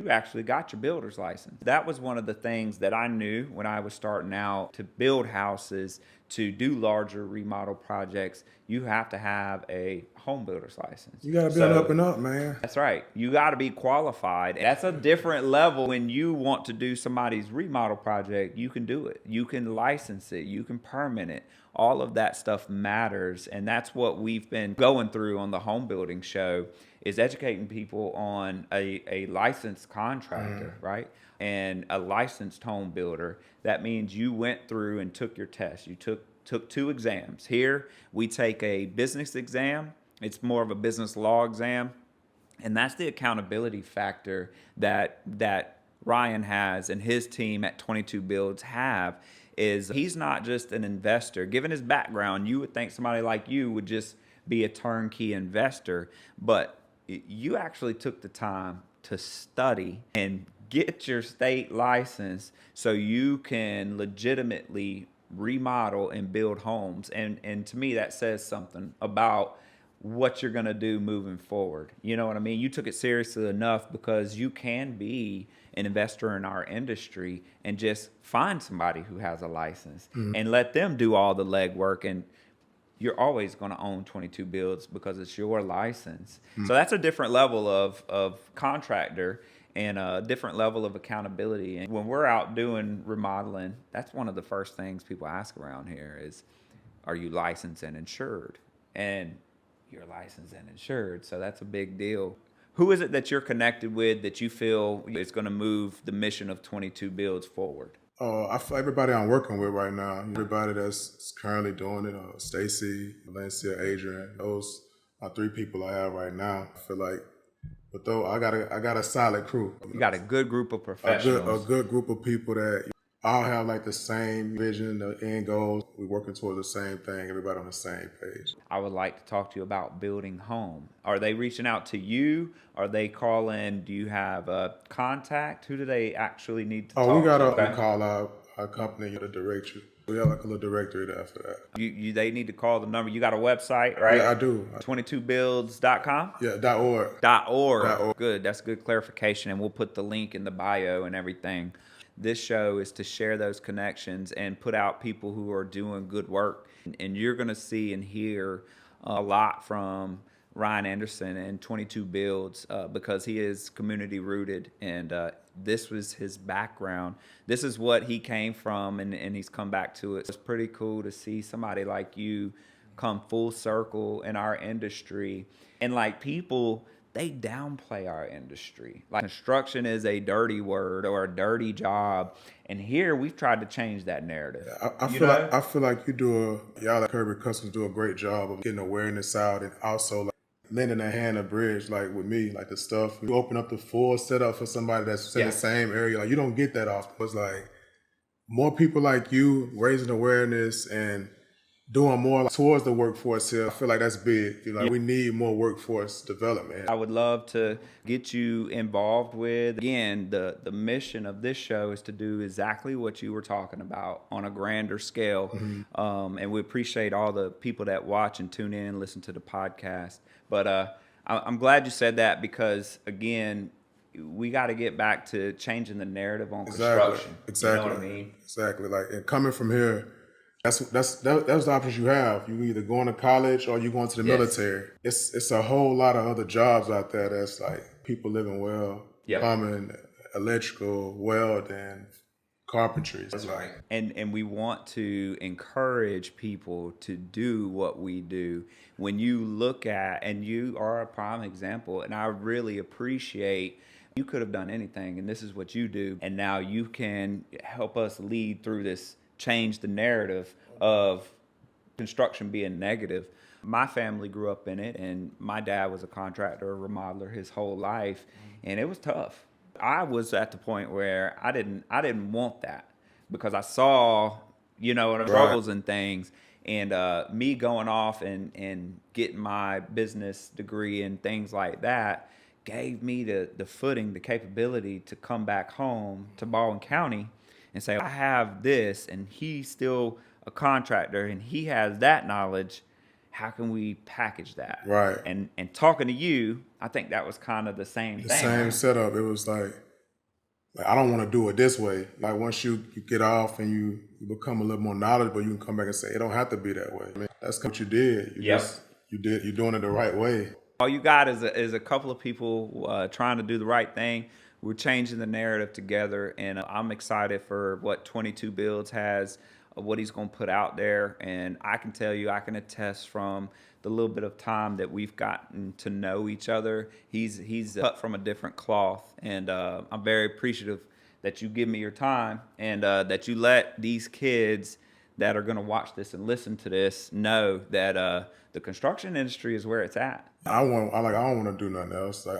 You actually got your builder's license. That was one of the things that I knew when I was starting out to build houses, to do larger remodel projects. You have to have a home builder's license. You gotta build up and up, man. That's right. You got to be qualified. That's a different level. When you want to do somebody's remodel project, you can do it. You can license it. You can permit it. All of that stuff matters. And that's what we've been going through on the home building show, is educating people on a licensed contractor, right? And a licensed home builder. That means you went through and took your test. You took 2 exams. Here, we take a business exam. It's more of a business law exam. And that's the accountability factor that Ryan has and his team at 22 Builds have. Is he's not just an investor. Given his background, you would think somebody like you would just be a turnkey investor, but you actually took the time to study and get your state license so you can legitimately remodel and build homes. And to me, that says something about what you're going to do moving forward. You know what I mean? You took it seriously enough, because you can be an investor in our industry and just find somebody who has a license and let them do all the legwork. And you're always going to own 22 Builds because it's your license. So that's a different level of contractor and a different level of accountability. And when we're out doing remodeling, that's one of the first things people ask around here is, are you licensed and insured? And you're licensed and insured, so that's a big deal. Who is it that you're connected with that you feel is going to move the mission of 22 Builds forward? I feel everybody I'm working with right now, everybody that's currently doing it, Stacy, Valencia, Adrian, those are 3 people I have right now. I feel like, but though I got a solid crew. You got a good group of professionals. A good group of people that all have like the same vision, the end goals. We're working towards the same thing. Everybody on the same page. I would like to talk to you about building home. Are they reaching out to you? Are they calling? Do you have a contact? Who do they actually need to talk to? We got to call our company, the director. We have like a little directory there for that. They need to call the number. You got a website, right? Yeah, I do. 22builds.com? Yeah, .org. .org. Good. That's good clarification. And we'll put the link in the bio and everything. This show is to share those connections and put out people who are doing good work. And you're going to see and hear a lot from Ryan Anderson and 22 Builds because he is community rooted, and this was his background. This is what he came from, and he's come back to it. It's pretty cool to see somebody like you come full circle in our industry. And like people, they downplay our industry. Like construction is a dirty word or a dirty job. And here we've tried to change that narrative. I feel like y'all at Kirby Customs do a great job of getting awareness out, and also like lending a hand, a bridge, like with me, like the stuff. You open up the full setup for somebody that's in the same area. Like you don't get that often. It's like more people like you raising awareness and doing more towards the workforce here. I feel like that's big. We need more workforce development. I would love to get you involved with. Again, the mission of this show is to do exactly what you were talking about on a grander scale. And we appreciate all the people that watch and tune in and listen to the podcast. But I'm glad you said that, because, again, we got to get back to changing the narrative on construction. Exactly. You know what I mean? Exactly. Like, and coming from here, that's the options you have. You either going to college or you going to the military. It's a whole lot of other jobs out there that's like people living well, plumbing, electrical, welding, carpentry. That's right. And we want to encourage people to do what we do. When you look at, and you are a prime example, and I really appreciate, you could have done anything, and this is what you do, and now you can help us lead through this, change the narrative of construction being negative. My family grew up in it, and my dad was a contractor, a remodeler his whole life, and it was tough. I was at the point where I didn't want that, because I saw, the struggles and things, and me going off and getting my business degree and things like that gave me the footing, the capability to come back home to Baldwin County and say, I have this, and he's still a contractor, and he has that knowledge. How can we package that? Right. And talking to you, I think that was kind of the same thing. The same setup. It was like, Like, I don't want to do it this way. Like once you get off and you become a little more knowledgeable, you can come back and say it don't have to be that way. I mean, that's what you did. Yep. You're doing it the right way. All you got is a couple of people trying to do the right thing. We're changing the narrative together, and I'm excited for what 22 Builds has, what he's going to put out there. And I can tell you, I can attest from the little bit of time that we've gotten to know each other. He's cut from a different cloth, and I'm very appreciative that you give me your time and that you let these kids that are going to watch this and listen to this know that the construction industry is where it's at. I don't want to do nothing else. Like,